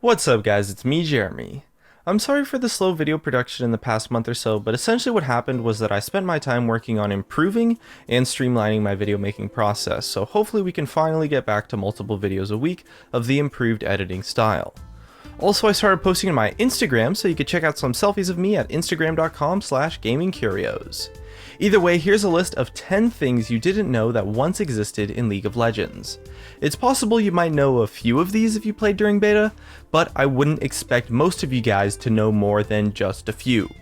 What's up guys, it's me Jeremy. I'm sorry for the slow video production in the past month or so, but essentially what happened was that I spent my time working on improving and streamlining my video making process, so hopefully we can finally get back to multiple videos a week of the improved editing style. Also, I started posting on my Instagram, so you can check out some selfies of me at instagram.com/gamingcurios. Either way, here's a list of 10 things you didn't know that once existed in League of Legends. It's possible you might know a few of these if you played during beta, but I wouldn't expect most of you guys to know more than just a few.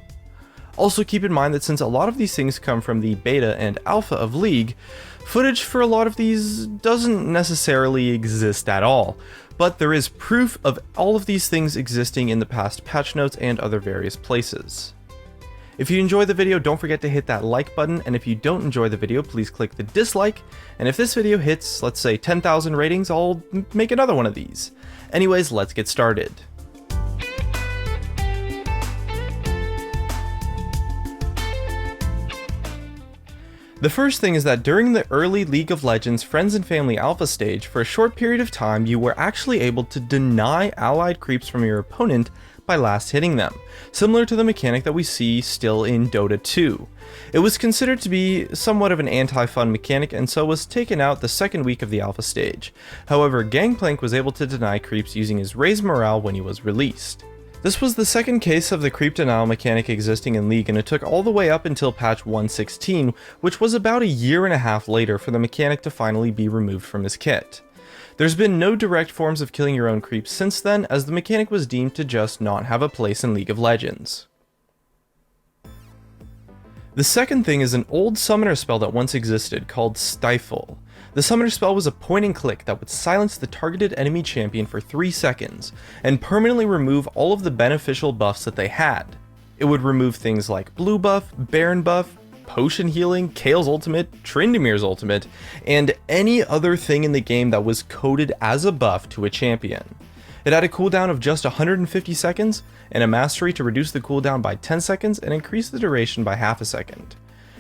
Also keep in mind that since a lot of these things come from the beta and alpha of League, footage for a lot of these doesn't necessarily exist at all, but there is proof of all of these things existing in the past patch notes and other various places. If you enjoy the video, don't forget to hit that like button, and if you don't enjoy the video, please click the dislike, and if this video hits, let's say 10,000 ratings, I'll make another one of these. Anyways, let's get started. The first thing is that during the early League of Legends Friends and Family Alpha stage, for a short period of time, you were actually able to deny allied creeps from your opponent by last hitting them, similar to the mechanic that we see still in Dota 2. It was considered to be somewhat of an anti-fun mechanic and so was taken out the second week of the alpha stage. However, Gangplank was able to deny creeps using his Raise Morale when he was released. This was the second case of the creep denial mechanic existing in League, and it took all the way up until patch 1.16, which was about a year and a half later for the mechanic to finally be removed from his kit. There's been no direct forms of killing your own creeps since then, as the mechanic was deemed to just not have a place in League of Legends. The second thing is an old summoner spell that once existed called Stifle. The summoner spell was a point and click that would silence the targeted enemy champion for 3 seconds, and permanently remove all of the beneficial buffs that they had. It would remove things like blue buff, Baron buff, potion healing, Kael's ultimate, Tryndamere's ultimate, and any other thing in the game that was coded as a buff to a champion. It had a cooldown of just 150 seconds, and a mastery to reduce the cooldown by 10 seconds and increase the duration by half a second.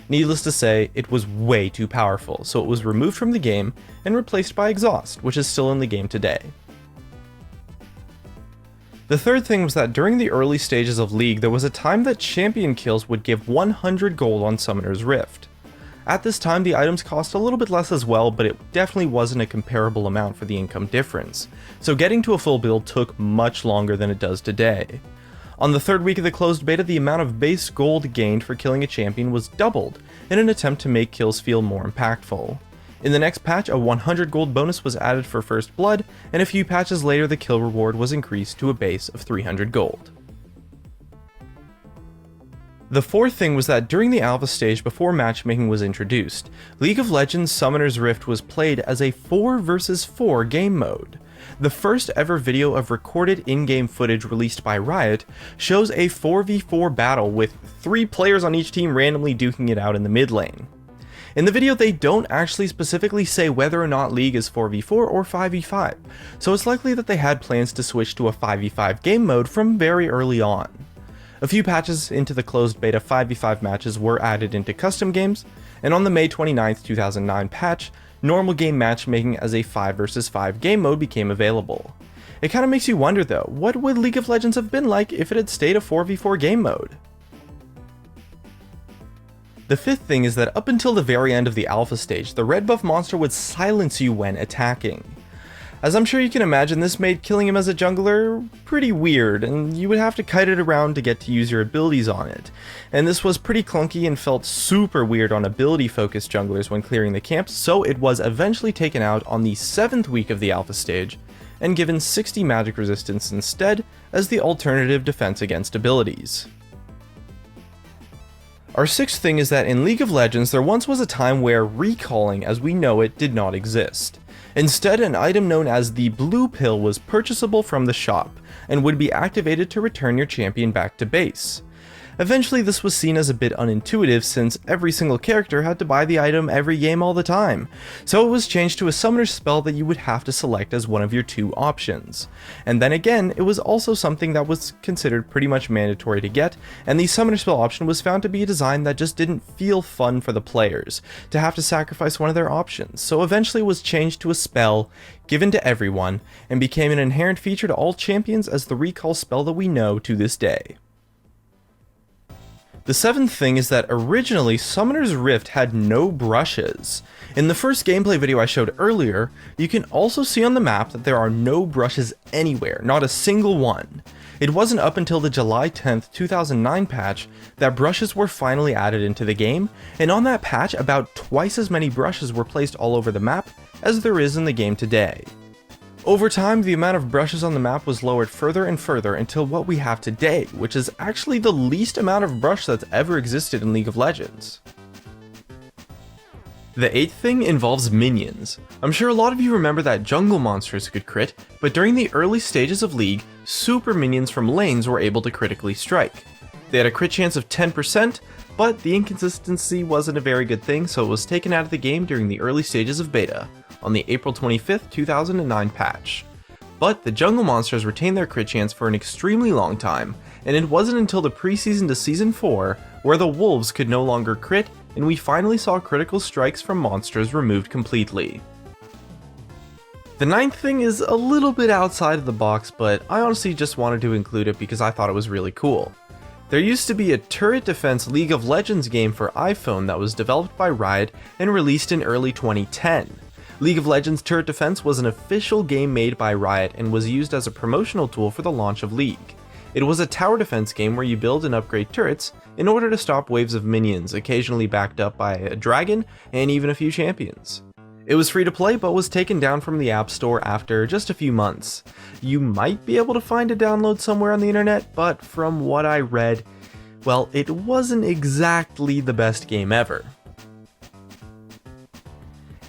Needless to say, it was way too powerful, so it was removed from the game and replaced by Exhaust, which is still in the game today. The third thing was that during the early stages of League, there was a time that champion kills would give 100 gold on Summoner's Rift. At this time, the items cost a little bit less as well, but it definitely wasn't a comparable amount for the income difference, so getting to a full build took much longer than it does today. On the third week of the closed beta, the amount of base gold gained for killing a champion was doubled in an attempt to make kills feel more impactful. In the next patch, a 100 gold bonus was added for First Blood, and a few patches later the kill reward was increased to a base of 300 gold. The fourth thing was that during the alpha stage before matchmaking was introduced, League of Legends Summoner's Rift was played as a 4 vs 4 game mode. The first ever video of recorded in-game footage released by Riot shows a 4v4 battle with 3 players on each team randomly duking it out in the mid lane. In the video, they don't actually specifically say whether or not League is 4v4 or 5v5, so it's likely that they had plans to switch to a 5v5 game mode from very early on. A few patches into the closed beta, 5v5 matches were added into custom games, and on the May 29, 2009 patch, normal game matchmaking as a 5 vs 5 game mode became available. It kinda makes you wonder though, what would League of Legends have been like if it had stayed a 4v4 game mode? The fifth thing is that up until the very end of the alpha stage, the red buff monster would silence you when attacking. As I'm sure you can imagine, this made killing him as a jungler pretty weird, and you would have to kite it around to get to use your abilities on it. And this was pretty clunky and felt super weird on ability-focused junglers when clearing the camps, so it was eventually taken out on the 7th week of the alpha stage, and given 60 magic resistance instead as the alternative defense against abilities. Our sixth thing is that in League of Legends, there once was a time where recalling as we know it did not exist. Instead, an item known as the Blue Pill was purchasable from the shop, and would be activated to return your champion back to base. Eventually this was seen as a bit unintuitive since every single character had to buy the item every game all the time, so it was changed to a summoner spell that you would have to select as one of your 2 options. And then again, it was also something that was considered pretty much mandatory to get, and the summoner spell option was found to be a design that just didn't feel fun for the players, to have to sacrifice one of their options, so eventually it was changed to a spell given to everyone, and became an inherent feature to all champions as the recall spell that we know to this day. The 7th thing is that originally Summoner's Rift had no brushes. In the first gameplay video I showed earlier, you can also see on the map that there are no brushes anywhere, not a single one. It wasn't up until the July 10th, 2009 patch that brushes were finally added into the game, and on that patch about twice as many brushes were placed all over the map as there is in the game today. Over time, the amount of brushes on the map was lowered further and further until what we have today, which is actually the least amount of brush that's ever existed in League of Legends. The 8th thing involves minions. I'm sure a lot of you remember that jungle monsters could crit, but during the early stages of League, super minions from lanes were able to critically strike. They had a crit chance of 10%, but the inconsistency wasn't a very good thing, so it was taken out of the game during the early stages of beta, on the April 25th, 2009 patch. But the jungle monsters retained their crit chance for an extremely long time, and it wasn't until the preseason to Season 4 where the wolves could no longer crit, and we finally saw critical strikes from monsters removed completely. The 9th thing is a little bit outside of the box, but I honestly just wanted to include it because I thought it was really cool. There used to be a turret defense League of Legends game for iPhone that was developed by Riot and released in early 2010. League of Legends Turret Defense was an official game made by Riot and was used as a promotional tool for the launch of League. It was a tower defense game where you build and upgrade turrets in order to stop waves of minions, occasionally backed up by a dragon and even a few champions. It was free to play but was taken down from the App Store after just a few months. You might be able to find a download somewhere on the internet, but from what I read, well, it wasn't exactly the best game ever.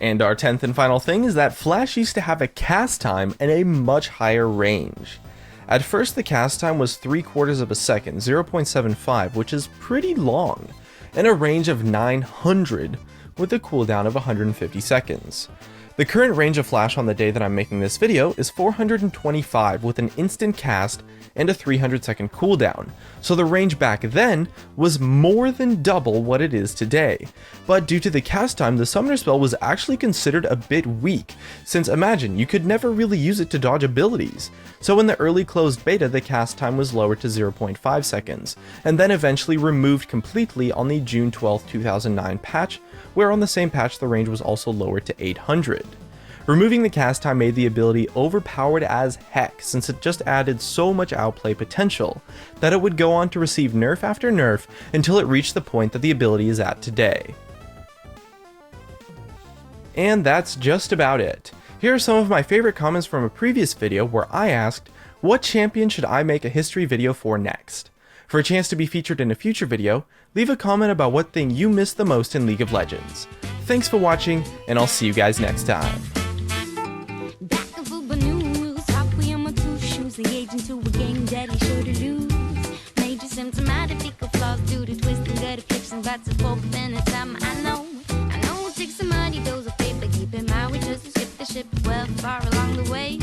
And our 10th and final thing is that Flash used to have a cast time and a much higher range. At first the cast time was 3/4 of a second, 0.75, which is pretty long, and a range of 900 with a cooldown of 150 seconds. The current range of Flash on the day that I'm making this video is 425 with an instant cast and a 300-second cooldown, so the range back then was more than double what it is today. But due to the cast time, the summoner spell was actually considered a bit weak, since imagine, you could never really use it to dodge abilities. So in the early closed beta, the cast time was lowered to 0.5 seconds, and then eventually removed completely on the June 12, 2009 patch, where on the same patch the range was also lowered to 800. Removing the cast time made the ability overpowered as heck, since it just added so much outplay potential that it would go on to receive nerf after nerf until it reached the point that the ability is at today. And that's just about it. Here are some of my favorite comments from a previous video where I asked, what champion should I make a history video for next? For a chance to be featured in a future video, leave a comment about what thing you missed the most in League of Legends. Thanks for watching, and I'll see you guys next time. Into a game that he sure to lose. Major symptomatic flaws due to twisting gutter flips and bats of forth and it's time. I know it takes some money, those of paper. Keep in mind we just shift the ship well far along the way.